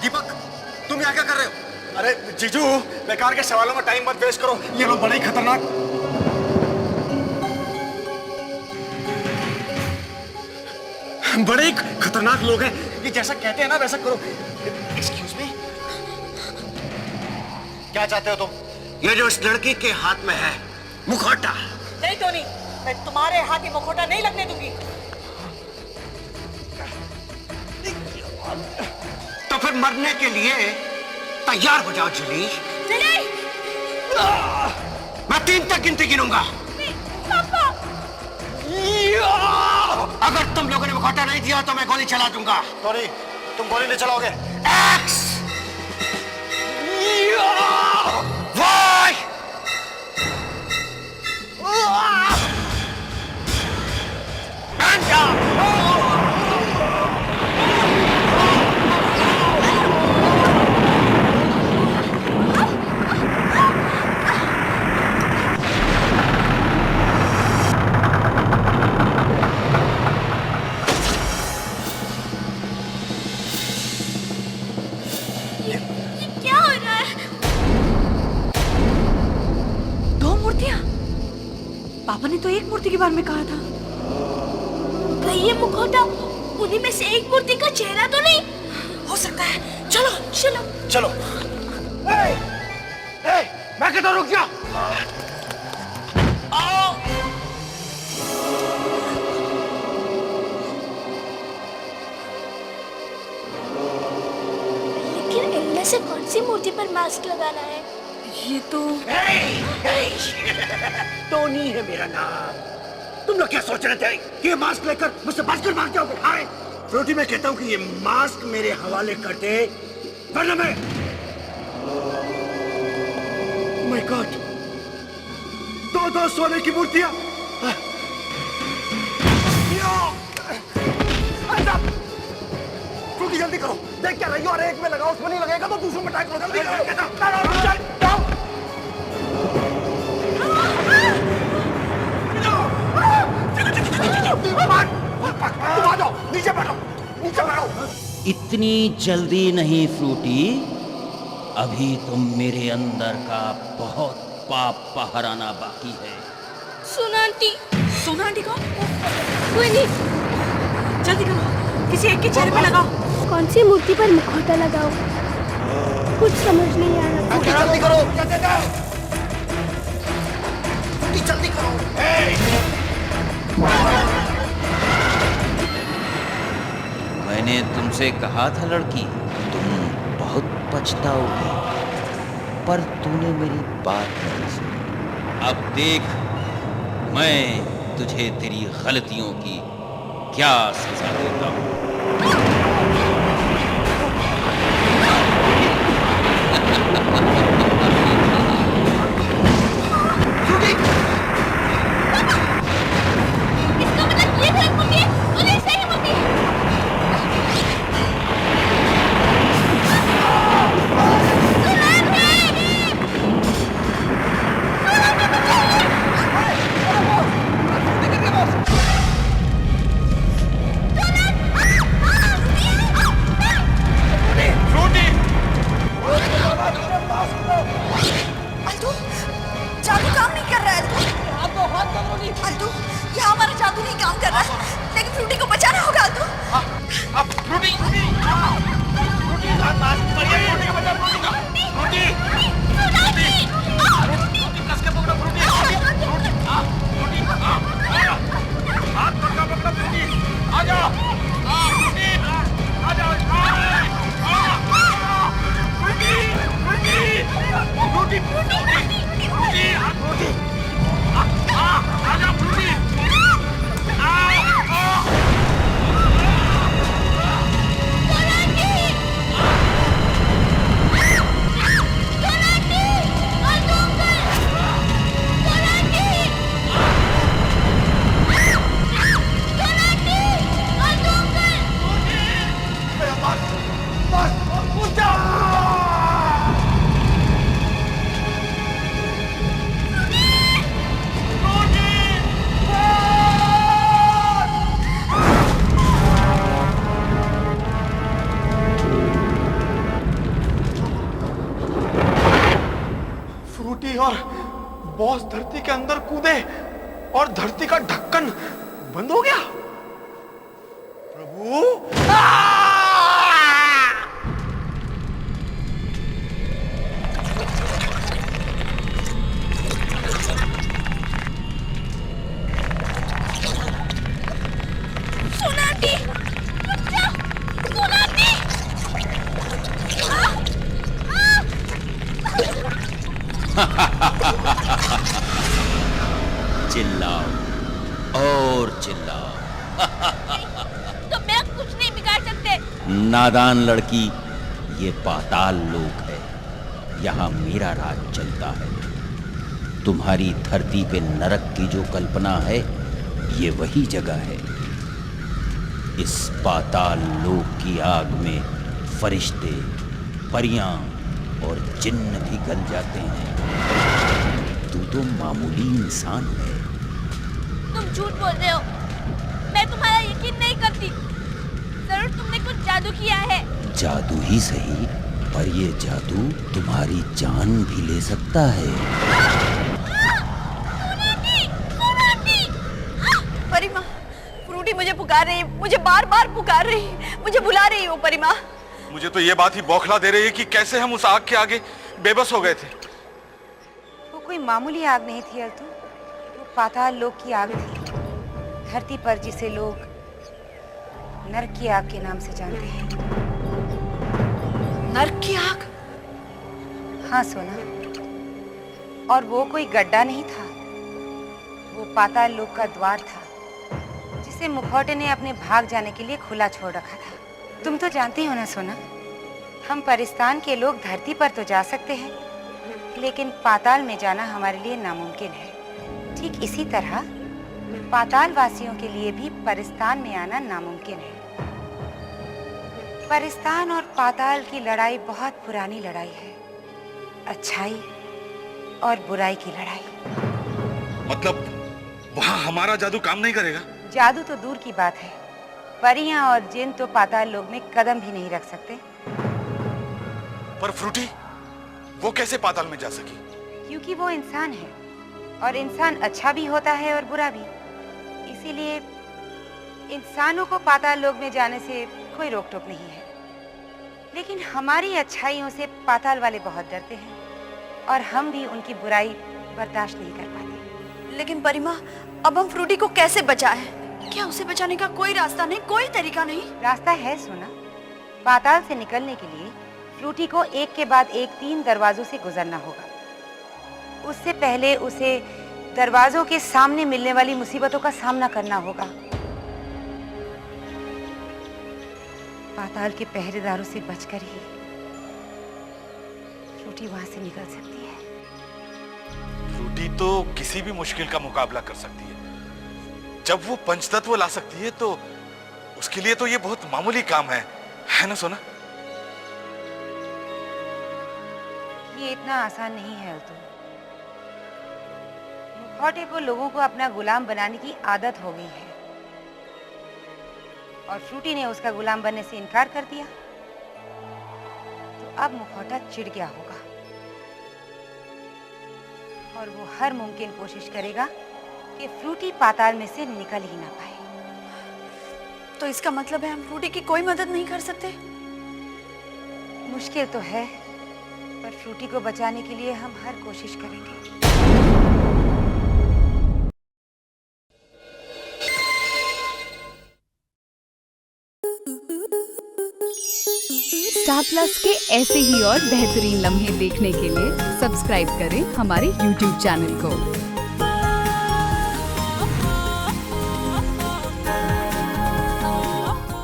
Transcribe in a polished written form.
दीपक, तुम यहाँ क्या कर रहे हो? अरे जीजू, बेकार के सवालों में टाइम मत वेस्ट करो, ये लोग बड़े ही खतरनाक। बड़े ही खतरनाक लोग हैं, ये जैसा कहते हैं ना वैसा करो। एक्सक्यूज मी, क्या चाहते हो तुम? ये जो इस लड़की के हाथ में है मुखौटा। नहीं टोनी, मैं तुम्हारे हाथ ये मुखौटा नहीं लगने दूंगी। तो फिर मरने के लिए तैयार हो जाओ जुली। जुली! मैं 3 तक गिनती गिनूंगा। पापा! अगर तुम लोगों ने मुखौटा नहीं दिया तो मैं गोली चला दूंगा। टोनी, तुम गोली नहीं चलाओगे। X, Y, and up. क्या हो रहा है? 2 मूर्तियां? पापा ने तो एक मूर्ति के बारे में कहा था। कहीं ये मुखौटा उन्हीं में से एक मूर्ति का चेहरा तो नहीं हो सकता है। चलो चलो चलो। मैं कहता रुक जा। लेकिन इनमें से कौन सी मूर्ति पर मास्क लगाना है? ये तो टोनी है मेरा नाम। तुम लोग क्या सोच रहे थे कि ये मास्क लेकर मुझसे बचकर भाग जाओगे? हाय फ्रूटी, मैं कहता हूँ कि ये मास्क मेरे हवाले कर दे, वरना मैं माय गॉड, 2 सोने की मूर्तियां। फ्रूटी जल्दी करो, देख क्या रही हो? अरे एक में लगाओ, उसमें नहीं लगेगा तो दूसरे में ट्राई करो। जल्दी करो। तुम आ जाओ, नीचे बैठो, नीचे बैठो। इतनी जल्दी नहीं फ्रूटी, अभी तुम मेरे अंदर का बहुत पाप बहाराना बाकी है। सुना आंटी। सोना आंटी को कोई नहीं। जल्दी करो, किसी एक के चेहरे पे लगाओ। कौन सी मूर्ति पर मुखौटा लगाओ? कुछ समझ नहीं आ रहा। जल्दी करो, जल्दी करो। मैंने तुमसे कहा था लड़की, तुम बहुत पछताओगी, पर तूने मेरी बात नहीं सुनी। अब देख मैं तुझे तेरी गलतियों की क्या सजा देता हूँ। इसका मतलब ये गलत मूर्ति है और ये सही मूर्ति है। फ्रूटी और बॉस धरती के अंदर कूदे और धरती का ढक्कन बंद हो गया। प्रभु सोनाटी, रुक जा, सोनाटी। चिल्लाओ और चिल्लाओ। तो मैं कुछ नहीं बिगाड़ सकते। नादान लड़की, ये पाताल लोक है, यहाँ मेरा राज चलता है। तुम्हारी धरती पे नरक की जो कल्पना है, ये वही जगह है। इस पाताल लोक की आग में फरिश्ते, परियां और जिन्न भी गल जाते हैं। तू तो मामूली इंसान है। तुम झूठ बोल रहे हो। मैं तुम्हारा यकीन नहीं करती। जरूर तुमने कुछ जादू किया है। जादू ही सही, पर ये जादू तुम्हारी जान भी ले सकता है। परिमा, फ्रूटी मुझे पुकार रही है, मुझे बार बार पुकार रही है, मुझे बुला रही है वो परिमा। मुझे तो ये बात ही बौखला दे रही है कि कैसे हम उस आग के आगे बेबस हो गए थे। वो कोई मामूली आग नहीं थी अल्तू, वो पाताल लोक की आग थी। धरती पर जिसे लोग नरक की आग के नाम से जानते हैं। नरक की आग? हाँ सोना, और वो कोई गड्ढा नहीं था, वो पाताल लोक का द्वार था जिसे मुखौटे ने अपने भाग जाने के लिए खुला छोड़ रखा था। तुम तो जानती हो ना सोना, हम परिस्तान के लोग धरती पर तो जा सकते हैं, लेकिन पाताल में जाना हमारे लिए नामुमकिन है। ठीक इसी तरह पाताल वासियों के लिए भी परिस्तान में आना नामुमकिन है। परिस्तान और पाताल की लड़ाई बहुत पुरानी लड़ाई है, अच्छाई और बुराई की लड़ाई। मतलब वहां हमारा जादू काम नहीं करेगा? जादू तो दूर की बात है, परियां और जिन तो पाताल लोक में कदम भी नहीं रख सकते। पर फ्रूटी, वो कैसे पाताल में जा सकी? क्योंकि वो इंसान है, और इंसान अच्छा भी होता है और बुरा भी। इसीलिए इंसानों को पाताल लोक में जाने से कोई रोक टोक नहीं है। लेकिन हमारी अच्छाइयों से पाताल वाले बहुत डरते हैं, और हम भी उनकी बुराई बर्दाश्त नहीं कर पाते। लेकिन परिमा, अब हम फ्रूटी को कैसे बचाएं? क्या उसे बचाने का कोई रास्ता नहीं, कोई तरीका नहीं? रास्ता है सोना। पाताल से निकलने के लिए फ्रूटी को एक के बाद एक 3 दरवाजों से गुजरना होगा। उससे पहले उसे दरवाजों के सामने मिलने वाली मुसीबतों का सामना करना होगा। पाताल के पहरेदारों से बचकर ही फ्रूटी वहां से निकल सकती है। फ्रूटी तो किसी भी मुश्किल का मुकाबला कर सकती है। जब वो पंचतत्व ला सकती है तो उसके लिए तो ये बहुत मामूली काम है ना सोना? ये इतना आसान नहीं है अल्तू। मुखौटे को लोगों को अपना गुलाम बनाने की आदत हो गई है, और फ्रूटी ने उसका गुलाम बनने से इनकार कर दिया, तो अब मुखौटा चिढ़ गया होगा और वो हर मुमकिन कोशिश करेगा कि फ्रूटी पाताल में से निकल ही ना पाए। तो इसका मतलब है हम फ्रूटी की कोई मदद नहीं कर सकते? मुश्किल तो है, पर फ्रूटी को बचाने के लिए हम हर कोशिश करेंगे। स्टार प्लस के ऐसे ही और बेहतरीन लम्हे देखने के लिए सब्सक्राइब करें हमारे YouTube चैनल को।